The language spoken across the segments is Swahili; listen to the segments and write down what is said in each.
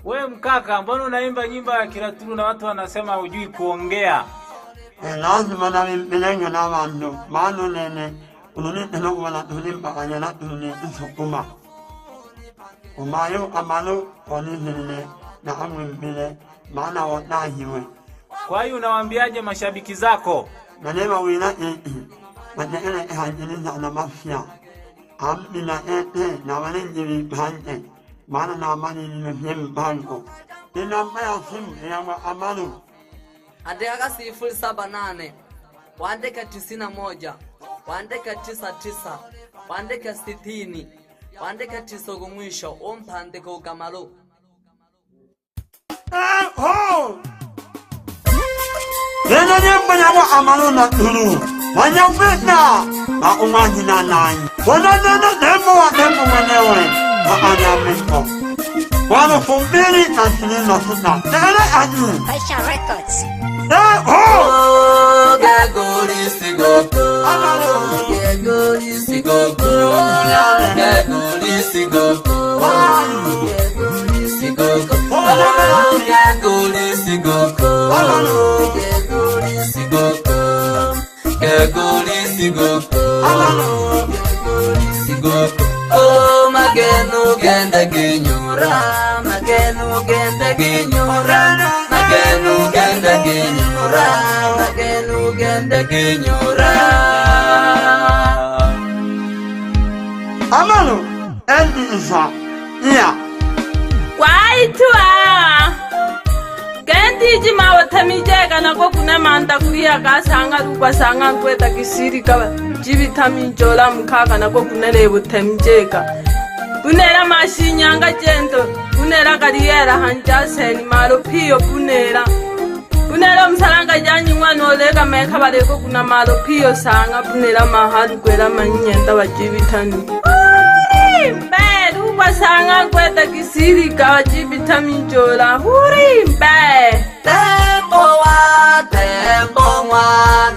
Wewe mkaka, mbona unaimba nyimbo ya Kilaturu na watu wanasema hujui kuongea? Lazima na mbilenyo na wandu. Maana nene ununite no wana tulimba kanyana tunisukuma. Umayo amalo onizine na amwimbile maana wanahiwe. Kwa hiyo unawaambiaje mashabiki zako? Manema wina matele hanjiliza na mafia. Ambila na walenjili pande. Maana na amani nimempango. Ninambaya simu ya amalu. Andika 078, waandika 91, waandika 99, waandika 60, waandika 9 mwisho, umpandika ukamalo. Ho! Neno nyemba nyawa amalu na tulu. Wanyamwena na umahina nai. Wana neno demo wa demo mwenewe. Anyamiko. Wano fumbili na sinina suna. Tegele anyu. Paisha Records. Oh, Gagori Sigoko. Gagori Sigoko. Gagori Sigoko. Gagori Sigoko. Gagori Sigoko. Gagori Sigoko. Gagori Sigoko. Gagori Sigoko. Oh, magenu genda ginyura. Magenu genda ginyura. Magenu genda ginyura, magenu genda ginyura. Amalu, endi isa, iya. Waitua Gendi jima watamijega nako kuna manda kuya kasanga rupa sanga kweta kisiri kaba jibitami jola mukaka nako kuna lebo tamijega. Bunera mashinyanga jendo, bunera kariyera hanjaseni maro piyo bunera. Bunera msalanga janyi mwana olega meka bareko kuna maro piyo sanga bunera mahali kwera manyenda wajibitani. Mbe, rupa sanga kweta kisiri kawa jibitami jola. Huri mbe. Tembo wa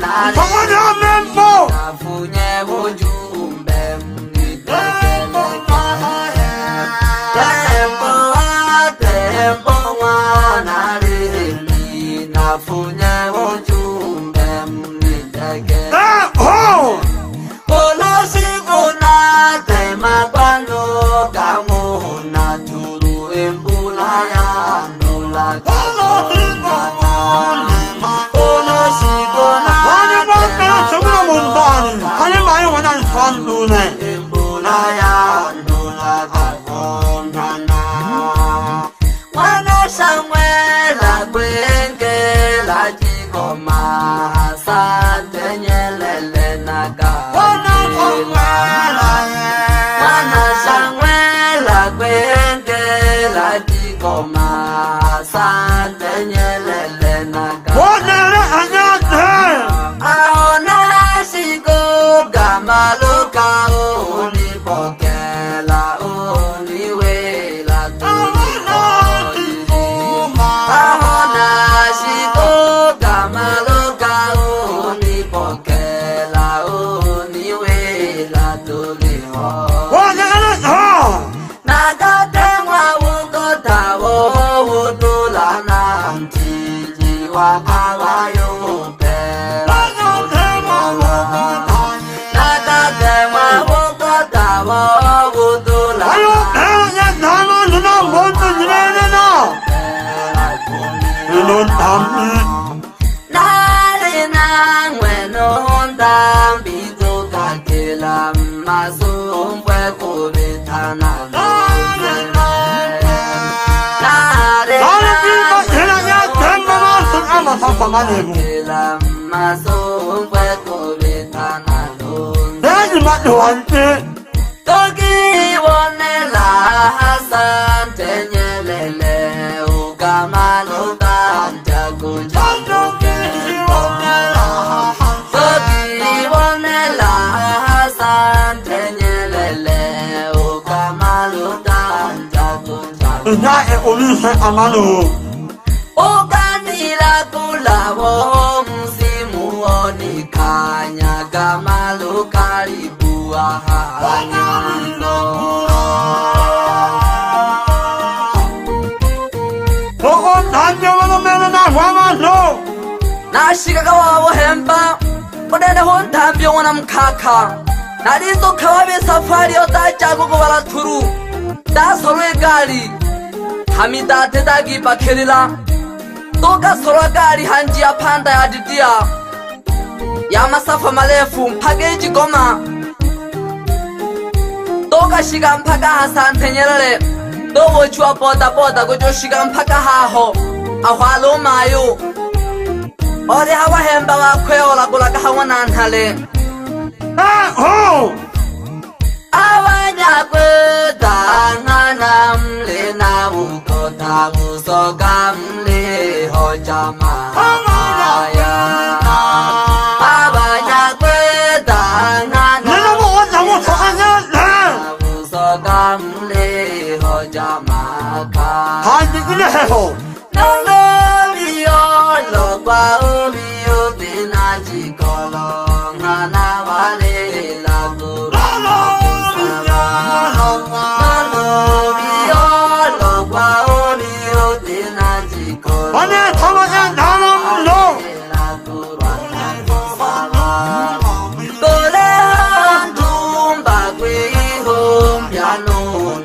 nare. Pamoja membo. Nafunye ujumbe mniteke. Tembo wa nare. Nafunye ujumbe mniteke. Ho! Olosi kuna tema kwano kamu na turu embula ya nula. Olosi kuna Wani mwaka chumula mumbani. Kani mayo wana nifandune. embula ya nula kakondana. Wana Samuela kwenge la jigoma sante nyelele naga. Wana Samuela kwenge la jigoma sante nyelele naga. Wonele anyate. Aona sigo gamaluka unipokela uniwela tu. Aona sigo gamaluka unipokela uniwela tuliho. Wonele ho. Nagatemwa ugotawo udulana mtiji wa awayo pera. Nagatemwa ugotawo udulana Ayo, ya nalo nuna moto njene na. Nino tami. nari na mweno ndambi tukakila masumbwe kubitana. Nalo kima hila ya temba masun ama sapa manebu. Kila masumbwe kubitana. Nani matuante. Toki wonela hasan tenyelele ukamalo tanja kujaluke. Toki wonela hasan tenyelele ukamalo tanja kujaluke. Ina e olise amalu. Ukanila kulawo msimu onikanya kamalo karibu ahanyano. kashikaga wabo hemba onene hontambio mwana mkaka nalizoka wabe safari odajagogo baraturu dasolwe gari hamidate dagipakelila dogasolwa gari hanji ya panda ya didia ya masafa marefu mpaka Igoma dogashika mpaka Hasante Nyerere dowochwa boda boda gojoshika mpaka haho aho alomayo ore abahemba bakweolagulaga hamwe na ntale abanyagweda nkana mle na bukota busoga mle hojama abanyagweda nkana busoga mle hojama Logwa umiyo dina jikolo ngana wale la guru logwa umiyo dina jikolo ane thamaja naram lo Kole andumba kwe hom yano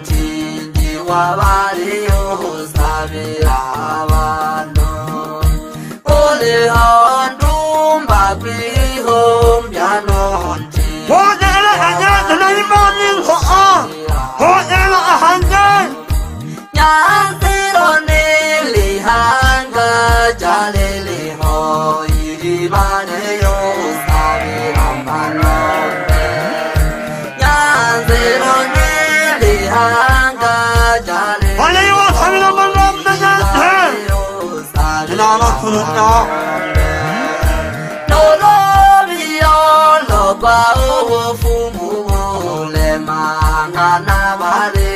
tindi wabari yo sabira Andumba bihom yanonti Ho'ela hanya na imanin ho'ela hanya Nyanziro nili hanga jalili ho iribane yo sabira manome Nyanziro nili hanga jalili Wale yo sabira manome Nana kunutna Logwa ufumu le mangana vale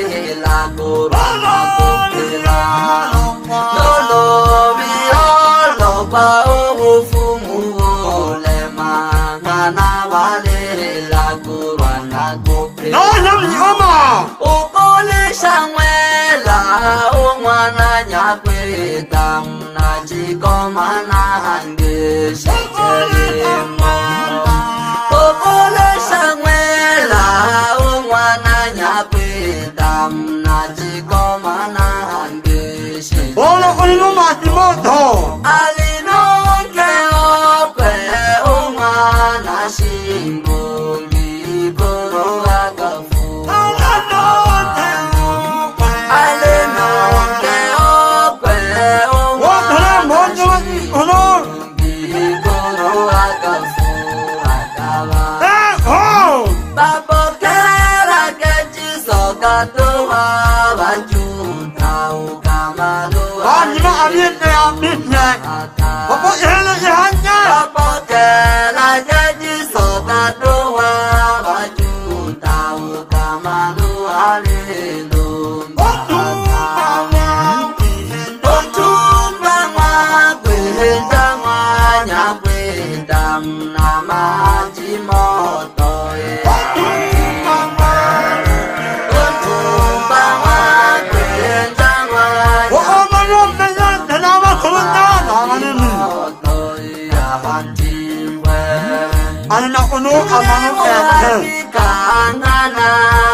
la corona popela logwa ufumu le mangana vale la corona popela Ukole shangwela umwana nyakweta mnajikoma na hange shekelemo Ukole shangwela umwana nyakweta mnajikoma na hange shekelemo Ola kulino matimoto Alinonke okwe umwana shimbungi buru agafu Ana kuno amanu Kanana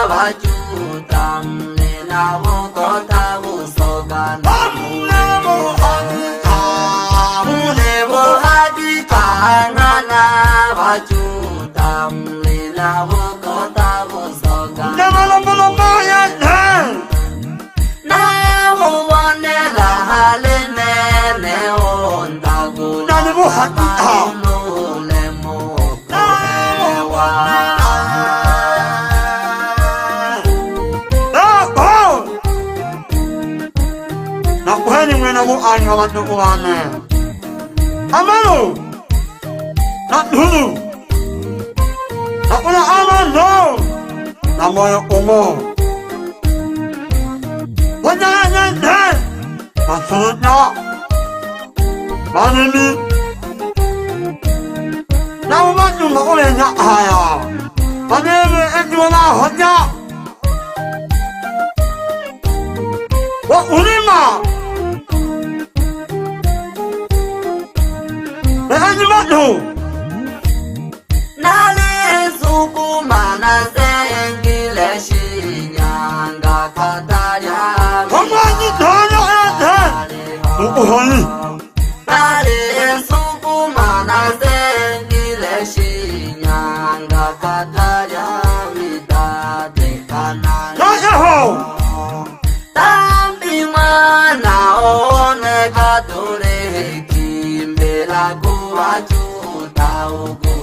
vajutam nena vokota vusogana Munevo hadi kanana vajutam nena vokota vusogana Namu wanela halene ne ondagu Namu hadi Nakuheni mwena muani wa watuku wane Amalu Nathulu Nakuna amalo Na moyo umo Wajaya nyende Masurutna Manimi Na umatu makule nya haya Manimi ejiwana hoja Wa ulima Sukuma na zengile Shinyanga Katarya Kamani Tana Ete Nukuhoni Nale Sukuma na zengile Shinyanga Katarya Vidade Kanani Yaho Tambi mwana one Kature Kimbela kuwa chuta ugu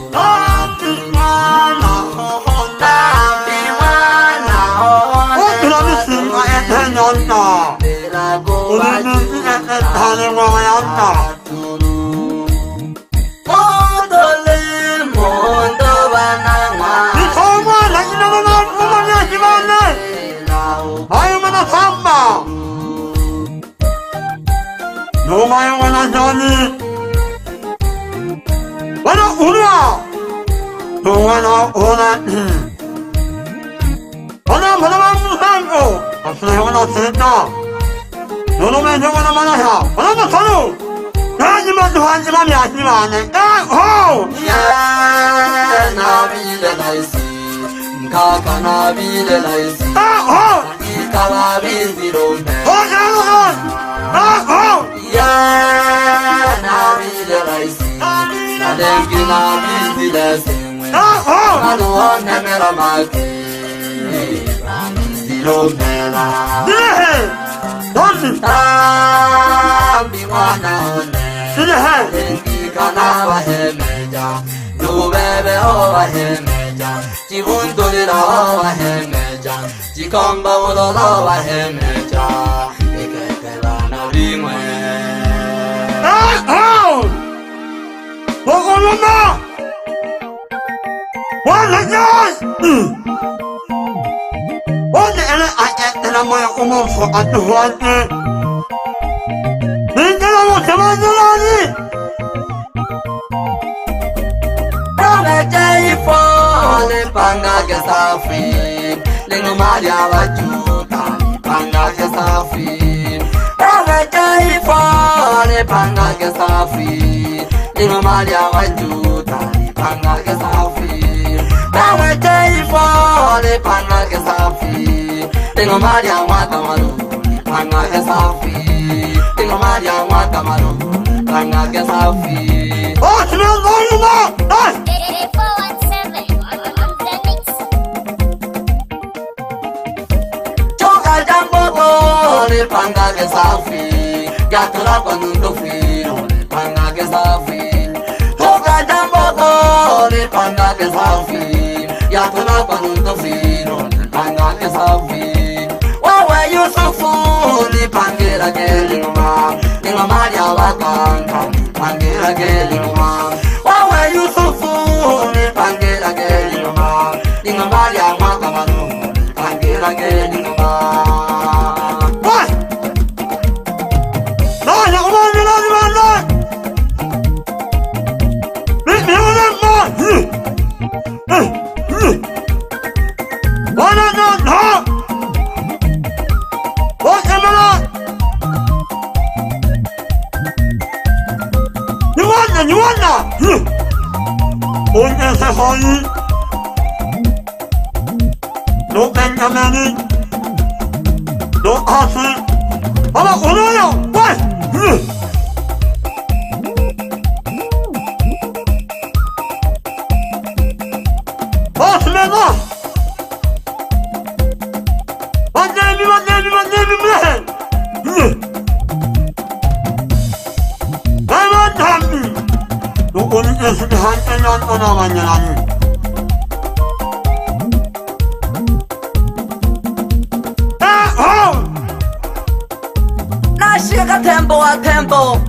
Nashika tempo wa tempo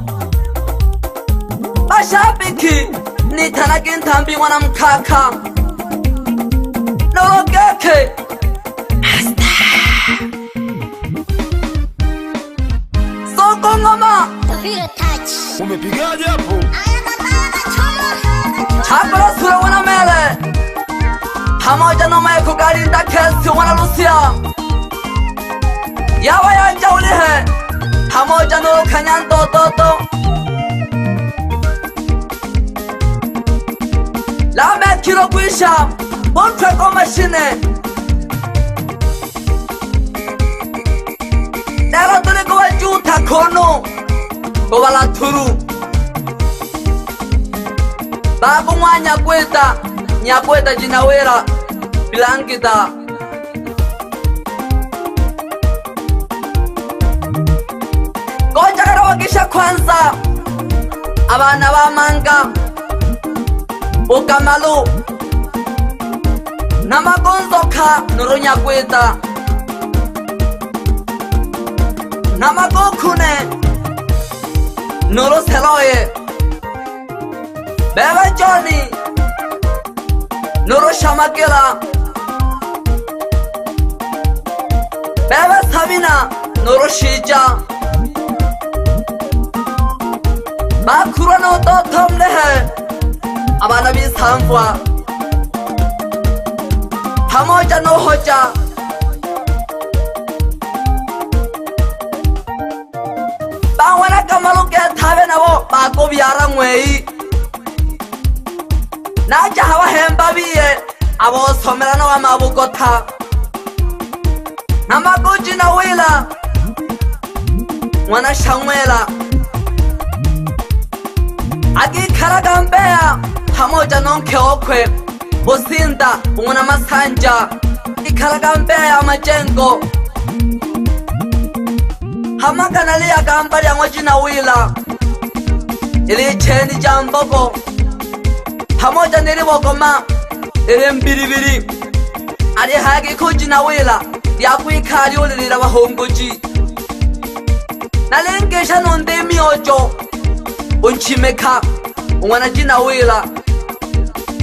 mashabiki nitanage ntambi wana mkaka nogeke soko ngoma umepigaje hapo? Chakula sura wana mele pamoja na maiko galinda kesi wana Lucia yawa yanja ulihe pamoja na kanyanto toto Dame kilo kwisha Bontre kwa mashine Nero tuli kwa juta kono Kwa la turu Bago mwa Nyakweta jinawera Bilangita Koja kara wakisha kwanza Abana ba manga Ukamalu Namagonzoka Nuru Nyakweta Namagokune Nuru Seloye Bebe Johnny Nuru Shamakila Bebe Sabina Nuru Shija Bakura no Dotom Lehe Abana Bisamfwa Pamoja no Hoja Bawana Kamaluke Tavenavo Bako Biara Mwei Naja hawa hemba biye Abo somerano wa mabukota Namaguji na wila Mwana shangwela Agi karagambea Pamoja nonke okwe Bosinda Mwana masanja Ikaragambea majengo Hamaka nalia gambari ya mwaji na wila Ili cheni jambogo Pamoja nilibogoma Ili mbiribiri Ali hagi kuji na wila Yakuikari ulilira wahongoji Nalengesha nonde miojo Unchimeka Mwana jina wila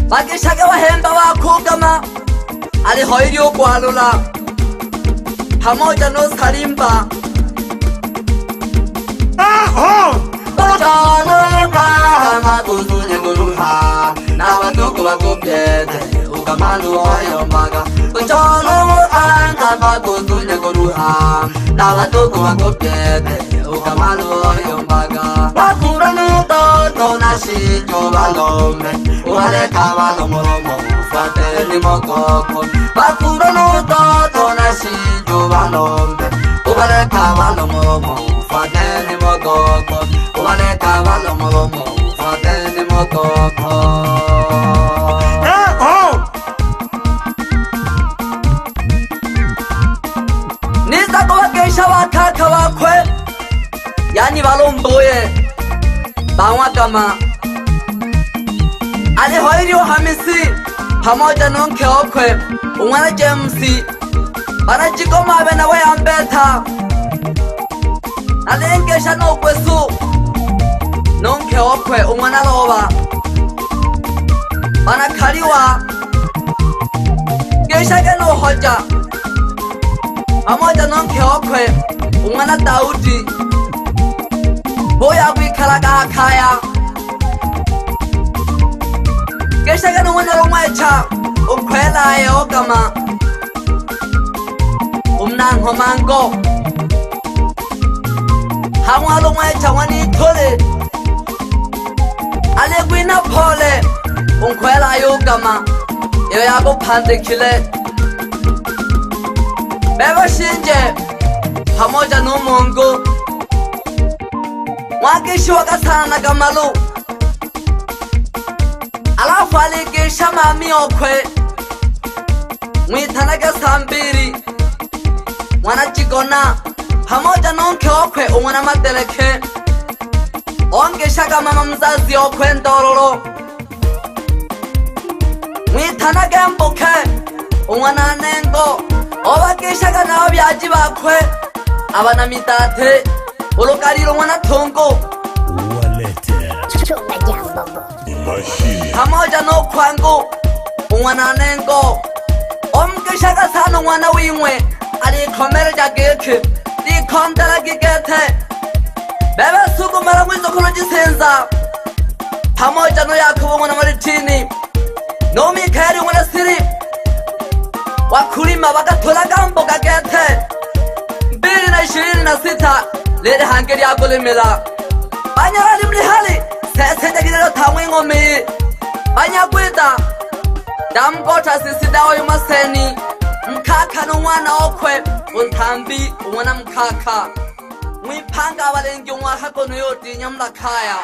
Bagishage wahemba wakugama Ali hoiri ukwalula Pamoja no salimba Bajalo kama kuzunya guruha Na watuku wakupyete Ukamalu oyo mbaga Bajalo kama kuzunya guruha Na watuku wakupyete Ukamalu oyo mbaga Bakura nuto tona shijo balome Uwale kama lomoromo Ufate ni mokoko Bakura nuto tona shijo balome Uwale kama lomoromo Ufate ni mokoko Uwale kama lomoromo Ufate ni mokoko Niza kuwakesha wakaka wakwe Yani balomboye Bawakama Ali hoiri wa hamisi Pamoja nonke okwe Umwana Jamesi Banajikoma abena we ambeta Nalengesha no kwesu Nonke okwe umwana loba Banakaliwa Geshage no hoja Pamoja nonke okwe umwana Daudi Boya kwikalaga kaya Geshage no mwana rumwecha Umkwela yogama Umnango mango Hamwa rumwecha wani tole Alegwina pole Umkwela yogama Yo yago pandekile Beba shinje Pamoja no mongo Wakishi wakasana na kamalu Alafu alikisha mami okwe Mwitanaka sambiri Mwana chikona Pamoja nonke okwe umwana madeleke Ongeshaga mama mzazi okwe ndororo Mwitanaka mbuke umwana nengo Obakishaga na obyaji bakwe Abana mitate Ulokariro mwana tongo Pamoja no kwangu Umwana nengo Omkishaga sano mwana wimwe Ali komere jageke Di kontela gigete Bebe suku mara mwizo kuno jisenza Pamoja no yakubu mwana maritini No Mikaeli mwana siri Wakulima wakatola gambo gagete 2026 Lede hangeri agolemela Banyara limli hali Sese jagirero tamwe ngomi banyagwida damgota sisidawo yumaseni mkhakha nomwana okwe unthambi umwana mkhakha mwipanga abalengi umwakha kono yoti nyamlakhaya